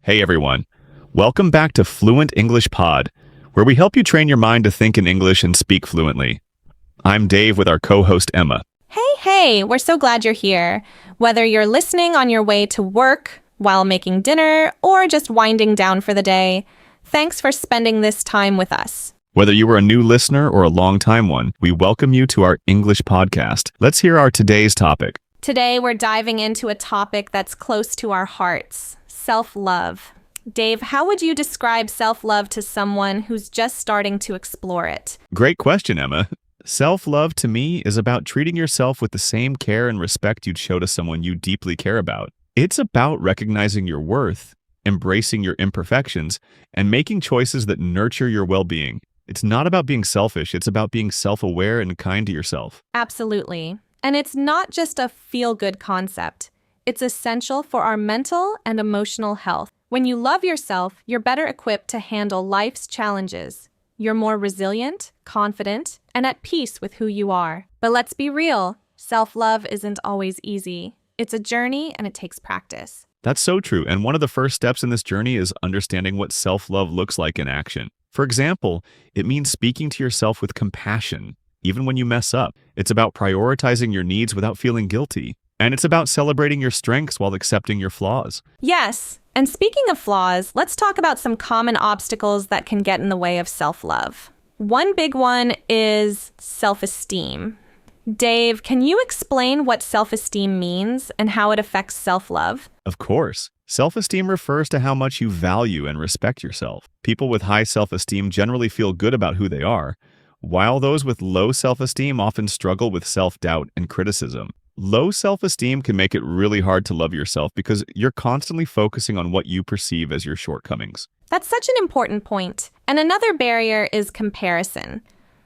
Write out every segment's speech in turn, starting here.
Hey everyone, welcome back to Fluent English Pod, where we help you train your mind to think in English and speak fluently. I'm Dave with our co-host Emma. Hey, we're so glad you're here. Whether you're listening on your way to work, while making dinner, or just winding down for the day, thanks for spending this time with us. Whether you are a new listener or a long-time one, we welcome you to our English podcast. Let's hear our today's topic. Today, we're diving into a topic that's close to our hearts. Self-love. Dave, how would you describe self-love to someone who's just starting to explore it? Great question, Emma. Self-love to me is about treating yourself with the same care and respect you'd show to someone you deeply care about. It's about recognizing your worth, embracing your imperfections, and making choices that nurture your well-being. It's not about being selfish, it's about being self-aware and kind to yourself. Absolutely. And it's not just a feel-good concept. It's essential for our mental and emotional health. When you love yourself, you're better equipped to handle life's challenges. You're more resilient, confident, and at peace with who you are. But let's be real, self-love isn't always easy. It's a journey and it takes practice. That's so true, and one of the first steps in this journey is understanding what self-love looks like in action. For example, it means speaking to yourself with compassion, even when you mess up. It's about prioritizing your needs without feeling guilty. And it's about celebrating your strengths while accepting your flaws. Yes, and speaking of flaws, let's talk about some common obstacles that can get in the way of self-love. One big one is self-esteem. Dave, can you explain what self-esteem means and how it affects self-love? Of course. Self-esteem refers to how much you value and respect yourself. People with high self-esteem generally feel good about who they are, while those with low self-esteem often struggle with self-doubt and criticism. Low self-esteem can make it really hard to love yourself because you're constantly focusing on what you perceive as your shortcomings. That's such an important point. And another barrier is comparison.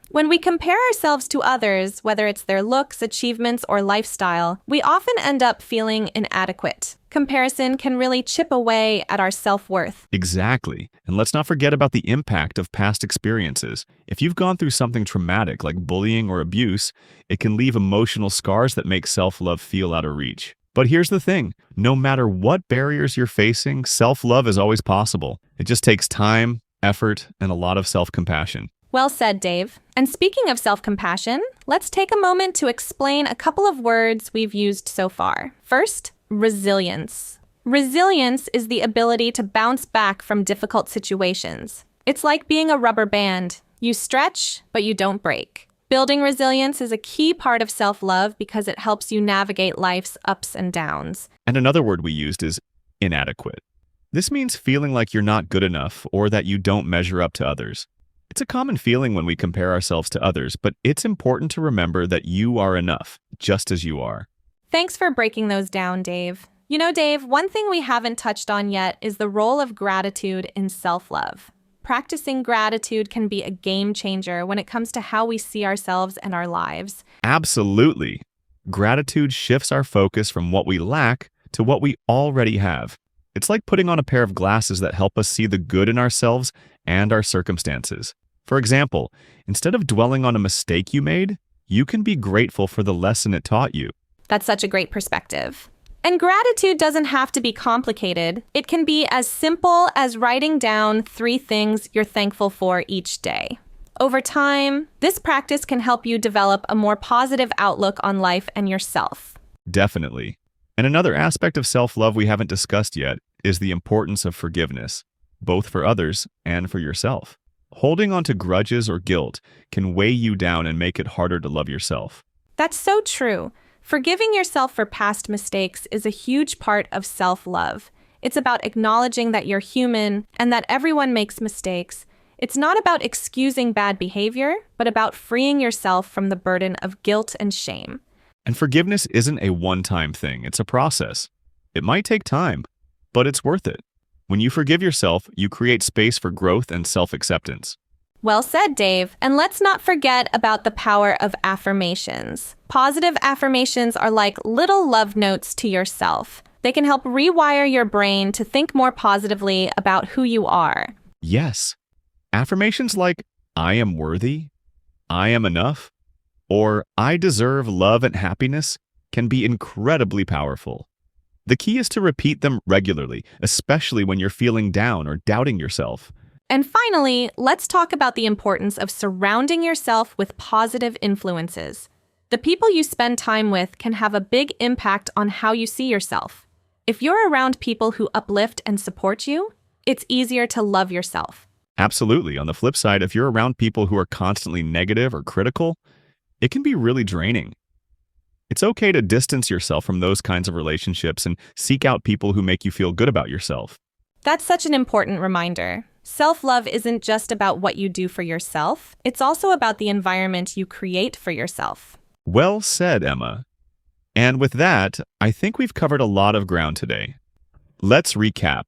When we compare ourselves to others, whether it's their looks, achievements, or lifestyle, we often end up feeling inadequate. Comparison can really chip away at our self-worth. Exactly. And let's not forget about the impact of past experiences. If you've gone through something traumatic like bullying or abuse, it can leave emotional scars that make self-love feel out of reach. But here's the thing. No matter what barriers you're facing, self-love is always possible. It just takes time, effort, and a lot of self-compassion. Well said, Dave. And speaking of self-compassion, let's take a moment to explain a couple of words we've used so far. First, resilience. Resilience is the ability to bounce back from difficult situations. It's like being a rubber band. You stretch, but you don't break. Building resilience is a key part of self-love because it helps you navigate life's ups and downs. And another word we used is inadequate. This means feeling like you're not good enough or that you don't measure up to others. It's a common feeling when we compare ourselves to others, but it's important to remember that you are enough, just as you are. Thanks for breaking those down, Dave. You know, Dave, one thing we haven't touched on yet is the role of gratitude in self-love. Practicing gratitude can be a game changer when it comes to how we see ourselves and our lives. Absolutely. Gratitude shifts our focus from what we lack to what we already have. It's like putting on a pair of glasses that help us see the good in ourselves and our circumstances. For example, instead of dwelling on a mistake you made, you can be grateful for the lesson it taught you. That's such a great perspective. And gratitude doesn't have to be complicated. It can be as simple as writing down 3 things you're thankful for each day. Over time, this practice can help you develop a more positive outlook on life and yourself. Definitely. And another aspect of self-love we haven't discussed yet is the importance of forgiveness, both for others and for yourself. Holding on to grudges or guilt can weigh you down and make it harder to love yourself. That's so true. Forgiving yourself for past mistakes is a huge part of self-love. It's about acknowledging that you're human and that everyone makes mistakes. It's not about excusing bad behavior, but about freeing yourself from the burden of guilt and shame. And forgiveness isn't a one-time thing, it's a process. It might take time, but it's worth it. When you forgive yourself, you create space for growth and self-acceptance. Well said, Dave. And let's not forget about the power of affirmations. Positive affirmations are like little love notes to yourself. They can help rewire your brain to think more positively about who you are. Yes. Affirmations like, I am worthy, I am enough, or I deserve love and happiness can be incredibly powerful. The key is to repeat them regularly, especially when you're feeling down or doubting yourself. And finally, let's talk about the importance of surrounding yourself with positive influences. The people you spend time with can have a big impact on how you see yourself. If you're around people who uplift and support you, it's easier to love yourself. Absolutely. On the flip side, if you're around people who are constantly negative or critical, it can be really draining. It's okay to distance yourself from those kinds of relationships and seek out people who make you feel good about yourself. That's such an important reminder. Self-love isn't just about what you do for yourself, it's also about the environment you create for yourself. Well said, Emma. And with that, I think we've covered a lot of ground today. Let's recap.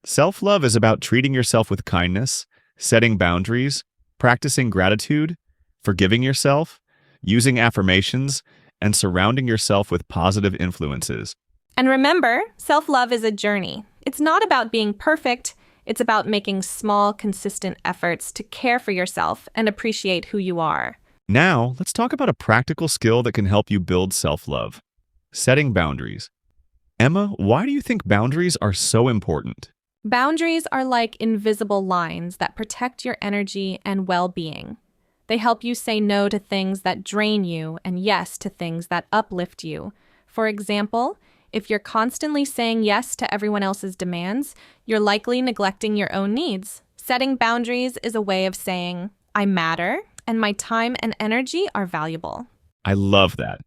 Self-love is about treating yourself with kindness, setting boundaries, practicing gratitude, forgiving yourself, using affirmations, and surrounding yourself with positive influences. And remember, self-love is a journey. It's not about being perfect, it's about making small, consistent efforts to care for yourself and appreciate who you are. Now, let's talk about a practical skill that can help you build self-love. Setting boundaries. Emma, why do you think boundaries are so important? Boundaries are like invisible lines that protect your energy and well-being. They help you say no to things that drain you and yes to things that uplift you. For example, if you're constantly saying yes to everyone else's demands, you're likely neglecting your own needs. Setting boundaries is a way of saying, I matter, and my time and energy are valuable. I love that.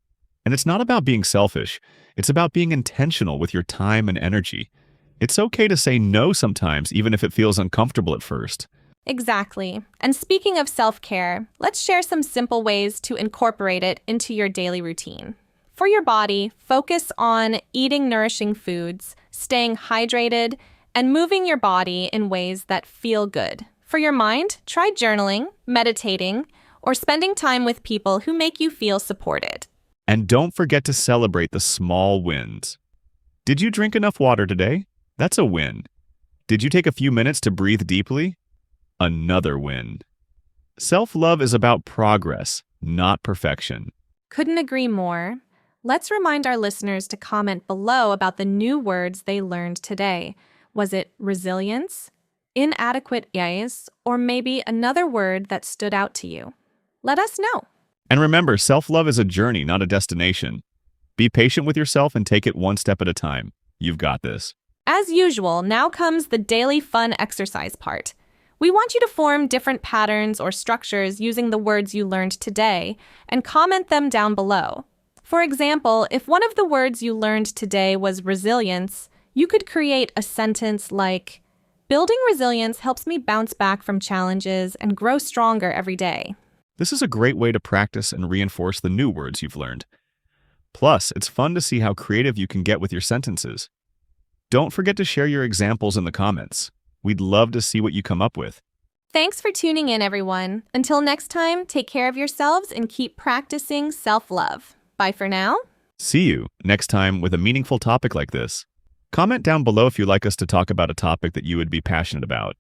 And it's not about being selfish. It's about being intentional with your time and energy. It's okay to say no sometimes, even if it feels uncomfortable at first. Exactly. And speaking of self-care, let's share some simple ways to incorporate it into your daily routine. For your body, focus on eating nourishing foods, staying hydrated, and moving your body in ways that feel good. For your mind, try journaling, meditating, or spending time with people who make you feel supported. And don't forget to celebrate the small wins. Did you drink enough water today? That's a win. Did you take a few minutes to breathe deeply? Another win. Self-love is about progress, not perfection. Couldn't agree more. Let's remind our listeners to comment below about the new words they learned today. Was it resilience, inadequate yes, or maybe another word that stood out to you? Let us know. And remember, self-love is a journey, not a destination. Be patient with yourself and take it one step at a time. You've got this. As usual, now comes the daily fun exercise part. We want you to form different patterns or structures using the words you learned today and comment them down below. For example, if one of the words you learned today was resilience, you could create a sentence like, building resilience helps me bounce back from challenges and grow stronger every day. This is a great way to practice and reinforce the new words you've learned. Plus, it's fun to see how creative you can get with your sentences. Don't forget to share your examples in the comments. We'd love to see what you come up with. Thanks for tuning in, everyone. Until next time, take care of yourselves and keep practicing self-love. Bye for now. See you next time with a meaningful topic like this. Comment down below if you'd like us to talk about a topic that you would be passionate about.